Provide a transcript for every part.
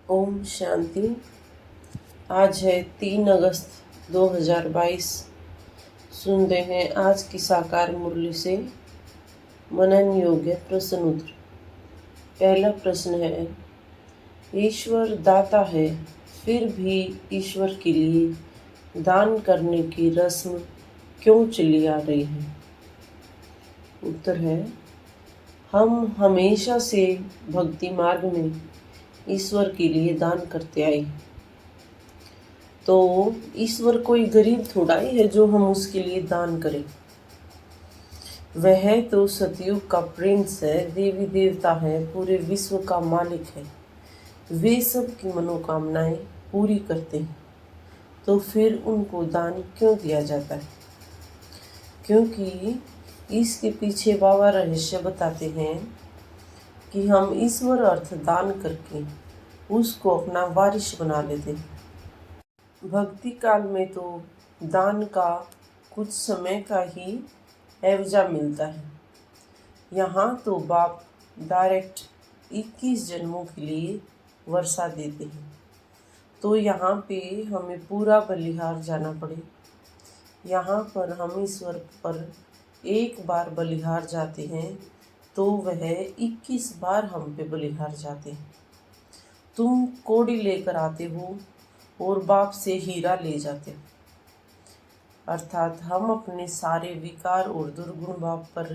ओम शांति। आज है 3 अगस्त 2022। सुनते हैं आज की साकार मुरली से मनन योग्य प्रश्न उत्तर। पहला प्रश्न है, ईश्वर दाता है, फिर भी ईश्वर के लिए दान करने की रस्म क्यों चली आ रही है? उत्तर है, हम हमेशा से भक्ति मार्ग में ईश्वर के लिए दान करते आए। तो ईश्वर कोई गरीब थोड़ा ही है जो हम उसके लिए दान करें। वह तो सतयुग का प्रिंस है, देवी देवता है, पूरे विश्व का मालिक है। वे सब की मनोकामनाएं पूरी करते हैं। तो फिर उनको दान क्यों दिया जाता है? क्योंकि इसके पीछे बाबा रहस्य बताते हैं कि हम ईश्वर अर्थ दान करके उसको अपना वारिस बना लेते हैं। भक्ति काल में तो दान का कुछ समय का ही एवजा मिलता है। यहाँ तो बाप डायरेक्ट 21 जन्मों के लिए वर्षा देते हैं। तो यहाँ पे हमें पूरा बलिहार जाना पड़े। यहाँ पर हम ईश्वर पर एक बार बलिहार जाते हैं तो वह 21 बार हम पे बलिहार जाते हैं। तुम कोड़ी लेकर आते हो और बाप से हीरा ले जाते हो। अर्थात हम अपने सारे विकार और दुर्गुण बाप पर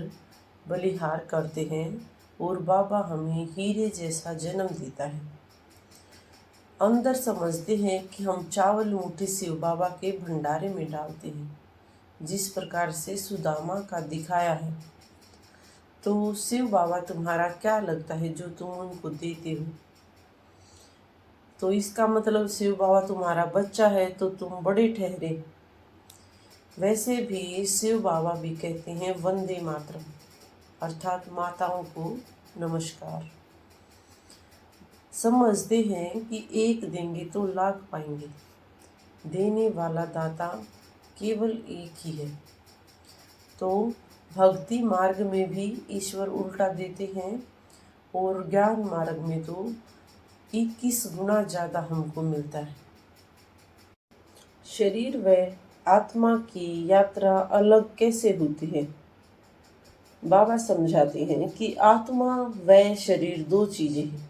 बलिहार करते हैं और बाबा हमें हीरे जैसा जन्म देता है। अंदर समझते हैं कि हम चावल मुट्ठी शिव बाबा के भंडारे में डालते हैं, जिस प्रकार से सुदामा का दिखाया है। तो शिव बाबा तुम्हारा क्या लगता है जो तुम उनको देते हो? तो इसका मतलब शिव बाबा तुम्हारा बच्चा है तो तुम बड़े ठहरे। वैसे भी शिव बाबा भी कहते हैं वंदे मातरम, अर्थात माताओं को नमस्कार। समझते हैं कि एक देंगे तो लाख पाएंगे। देने वाला दाता केवल एक ही है। तो भक्ति मार्ग में भी ईश्वर उल्टा देते हैं और ज्ञान मार्ग में तो 21 गुना ज़्यादा हमको मिलता है। शरीर व आत्मा की यात्रा अलग कैसे होती है? बाबा समझाते हैं कि आत्मा व शरीर दो चीजें हैं,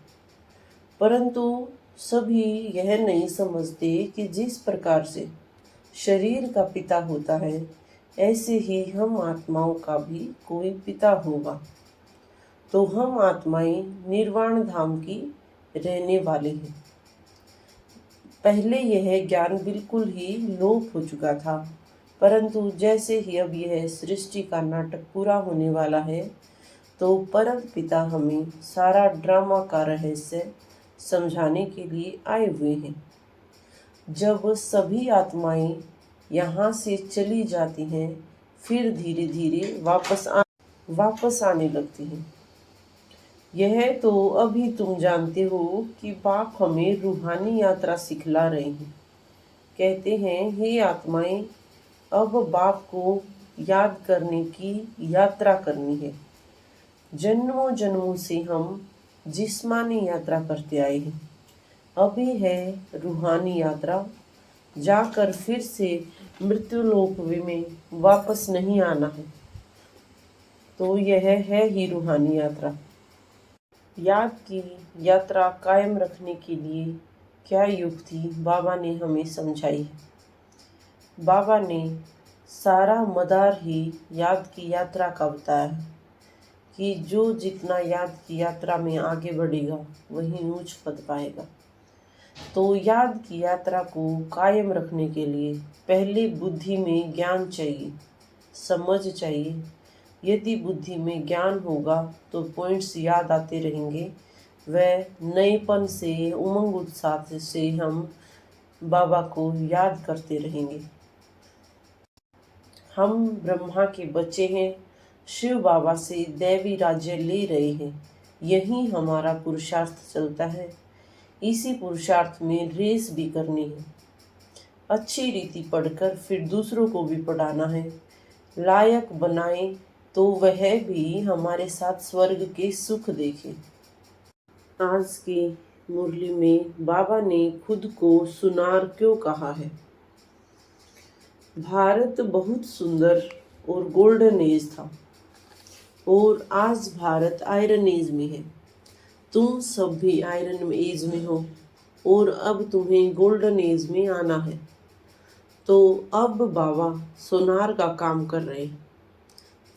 परंतु सभी यह नहीं समझते कि जिस प्रकार से शरीर का पिता होता है, ऐसे ही हम आत्माओं का भी कोई पिता होगा। तो हम आत्माएं निर्वाण धाम की रहने वाले हैं। पहले यह ज्ञान बिल्कुल ही लोप हो चुका था, परंतु जैसे ही अब यह सृष्टि का नाटक पूरा होने वाला है, तो परम पिता हमें सारा ड्रामा का रहस्य समझाने के लिए आए हुए हैं। जब सभी आत्माएं यहाँ से चली जाती हैं, फिर धीरे धीरे वापस आने लगती हैं। यह तो अभी तुम जानते हो कि बाप हमें रूहानी यात्रा सिखला रहे हैं। कहते हैं, हे आत्माएं, अब बाप को याद करने की यात्रा करनी है। जन्मों जन्मों से हम जिस्मानी यात्रा करते आए हैं। अभी है रूहानी यात्रा। जाकर फिर से मृत्युलोक में वापस नहीं आना है। तो यह है ही रूहानी यात्रा। याद की यात्रा कायम रखने के लिए क्या युक्ति बाबा ने हमें समझाई है। बाबा ने सारा मदार ही याद की यात्रा का बताया है कि जो जितना याद की यात्रा में आगे बढ़ेगा वही ऊंच पद पाएगा। तो याद की यात्रा को कायम रखने के लिए पहले बुद्धि में ज्ञान चाहिए, समझ चाहिए। यदि बुद्धि में ज्ञान होगा तो पॉइंट्स याद आते रहेंगे। वह नएपन से, उमंग उत्साह से हम बाबा को याद करते रहेंगे। हम ब्रह्मा के बच्चे हैं, शिव बाबा से दैवी राज्य ले रहे हैं। यही हमारा पुरुषार्थ चलता है। इसी पुरुषार्थ में रेस भी करनी है। अच्छी रीति पढ़कर फिर दूसरों को भी पढ़ाना है। लायक बनाएं तो वह भी हमारे साथ स्वर्ग के सुख देखे। आज की मुरली में बाबा ने खुद को सुनार क्यों कहा है? भारत बहुत सुंदर और गोल्डन एज था और आज भारत आयरन एज में है। तुम सब भी आयरन एज में हो और अब तुम्हें गोल्डन एज में आना है। तो अब बाबा सोनार का काम कर रहे हैं।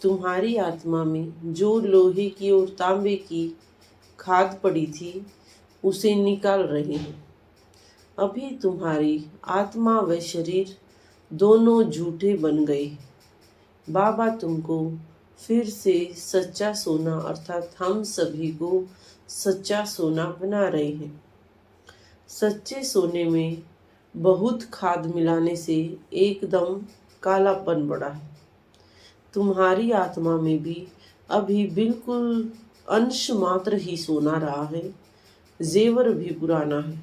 तुम्हारी आत्मा में जो लोहे की और तांबे की खाद पड़ी थी उसे निकाल रहे हैं। अभी तुम्हारी आत्मा व शरीर दोनों झूठे बन गए। बाबा तुमको फिर से सच्चा सोना अर्थात हम सभी को सच्चा सोना बना रहे हैं। सच्चे सोने में बहुत खाद मिलाने से एकदम कालापन बढ़ा है। तुम्हारी आत्मा में भी अभी बिल्कुल अंश मात्र ही सोना रहा है। जेवर भी पुराना है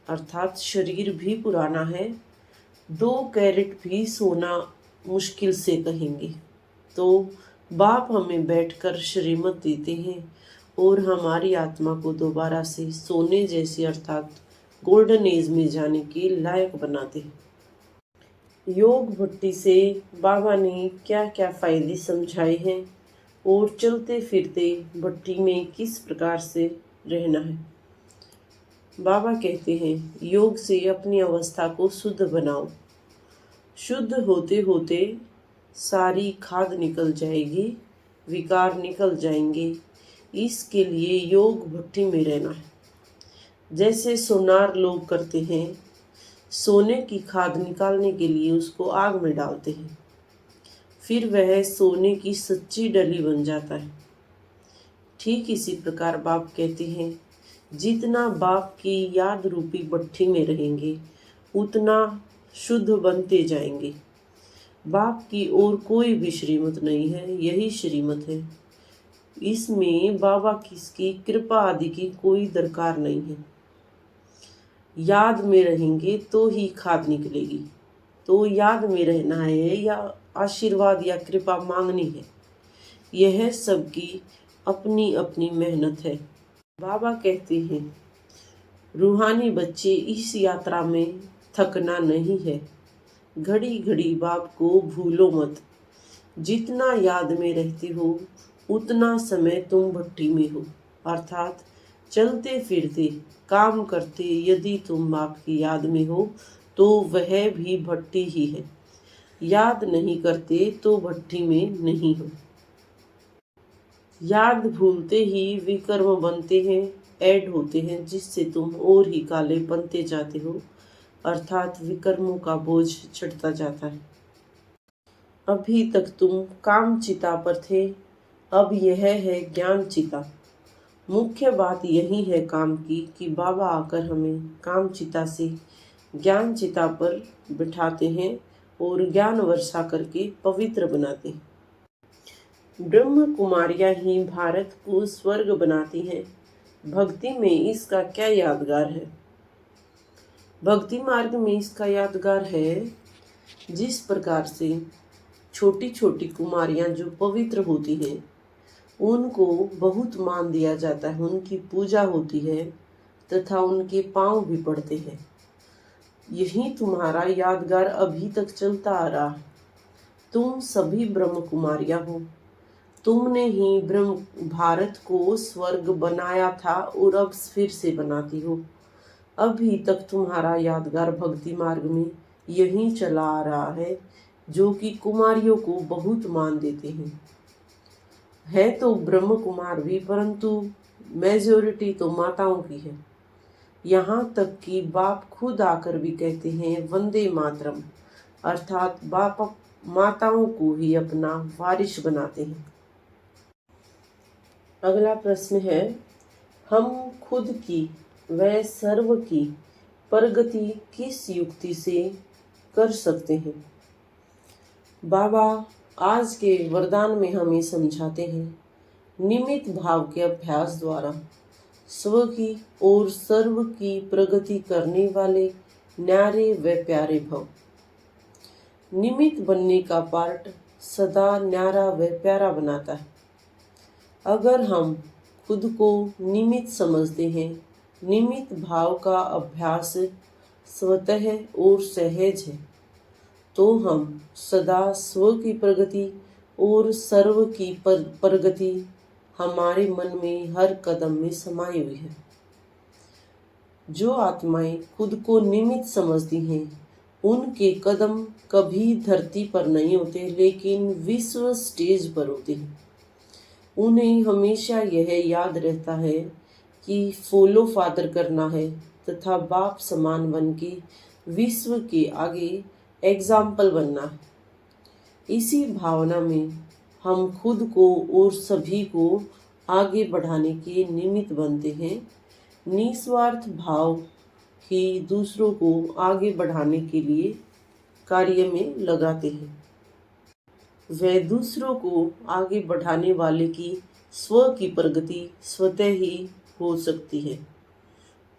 अर्थात शरीर भी पुराना है। 2 कैरेट भी सोना मुश्किल से कहेंगे। तो बाप हमें बैठकर श्रीमत देते हैं और हमारी आत्मा को दोबारा से सोने जैसी अर्थात गोल्डन एज में जाने के लायक बनाते हैं। योग भट्टी से बाबा ने क्या क्या फायदे समझाए हैं और चलते फिरते भट्टी में किस प्रकार से रहना है। बाबा कहते हैं योग से अपनी अवस्था को शुद्ध बनाओ। शुद्ध होते होते सारी खाद निकल जाएगी, विकार निकल जाएंगे। इसके लिए योग भट्टी में रहना है। जैसे सोनार लोग करते हैं, सोने की खाद निकालने के लिए उसको आग में डालते हैं, फिर वह सोने की सच्ची डली बन जाता है। ठीक इसी प्रकार बाप कहते हैं जितना बाप की याद रूपी भट्टी में रहेंगे उतना शुद्ध बनते जाएंगे। बाप की और कोई भी श्रीमत नहीं है, यही श्रीमत है। इसमें बाबा किसकी कृपा आदि की कोई दरकार नहीं है। याद में रहेंगे तो ही खाद निकलेगी। तो याद में रहना है या आशीर्वाद या कृपा मांगनी है, यह सबकी अपनी अपनी मेहनत है। बाबा कहते हैं रूहानी बच्चे इस यात्रा में थकना नहीं है। घड़ी घड़ी बाप को भूलो मत। जितना याद में रहते हो उतना समय तुम भट्टी में हो अर्थात चलते फिरते काम करते यदि तुम बाप की याद में हो तो वह भी भट्टी ही है। याद नहीं करते तो भट्टी में नहीं हो। याद भूलते ही विकर्म बनते हैं, ऐड होते हैं, जिससे तुम और ही काले बनते जाते हो अर्थात विकर्मों का बोझ चढ़ता जाता है। अभी तक तुम काम चिता पर थे, अब यह है ज्ञान चिता। मुख्य बात यही है काम की कि बाबा आकर हमें काम चिता से ज्ञान चिता पर बिठाते हैं और ज्ञान वर्षा करके पवित्र बनाते हैं। ब्रह्म कुमारियां ही भारत को स्वर्ग बनाती हैं। भक्ति में इसका क्या यादगार है? भक्ति मार्ग में इसका यादगार है जिस प्रकार से छोटी छोटी कुमारियां जो पवित्र होती हैं उनको बहुत मान दिया जाता है, उनकी पूजा होती है तथा उनके पांव भी पड़ते हैं। यही तुम्हारा यादगार अभी तक चलता आ रहा है। तुम सभी ब्रह्म कुमारियां हो। तुमने ही ब्रह्म भारत को स्वर्ग बनाया था और अब फिर से बनाती हो। अभी तक तुम्हारा यादगार भक्ति मार्ग में यही चला आ रहा है जो कि कुमारियों को बहुत मान देते हैं। है तो ब्रह्म कुमार भी परंतु मेजॉरिटी तो माताओं की है। यहाँ तक कि बाप खुद आकर भी कहते हैं वंदे मातरम अर्थात बाप माताओं को ही अपना वारिस बनाते हैं। अगला प्रश्न है हम खुद की व सर्व की प्रगति किस युक्ति से कर सकते हैं? बाबा आज के वरदान में हमें समझाते हैं निमित्त भाव के अभ्यास द्वारा स्व की और सर्व की प्रगति करने वाले न्यारे व प्यारे भव। निमित्त बनने का पार्ट सदा न्यारा व प्यारा बनाता है। अगर हम खुद को निमित्त समझते हैं निमित्त भाव का अभ्यास स्वतः और सहज है, तो हम सदा स्व की प्रगति और सर्व की प्रगति हमारे मन में हर कदम में समाई हुई है। जो आत्माएं खुद को निमित्त समझती हैं, उनके कदम कभी धरती पर नहीं होते, लेकिन विश्व स्टेज पर होते हैं। उन्हें हमेशा यह याद रहता है कि फॉलो फादर करना है तथा बाप समान बन के विश्व के आगे एग्जाम्पल बनना है। इसी भावना में हम खुद को और सभी को आगे बढ़ाने के निमित्त बनते हैं। निस्वार्थ भाव ही दूसरों को आगे बढ़ाने के लिए कार्य में लगाते हैं। वह दूसरों को आगे बढ़ाने वाले की स्व की प्रगति स्वतः ही हो सकती है,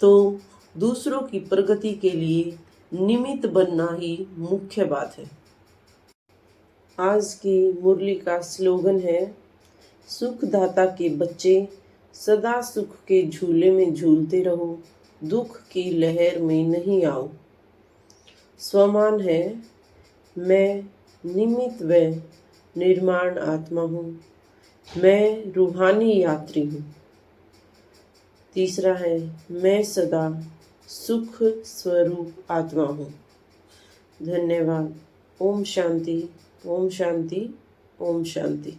तो दूसरों की प्रगति के लिए निमित्त बनना ही मुख्य बात है। आज की मुरली का स्लोगन है, सुखदाता के बच्चे सदा सुख के झूले में झूलते रहो, दुख की लहर में नहीं आओ। स्वमान है, मैं निमित्त व निर्माण आत्मा हूँ, मैं रूहानी यात्री हूँ। तीसरा है, मैं सदा सुख स्वरूप आत्मा हूँ। धन्यवाद। ओम शांति, ओम शांति, ओम शांति।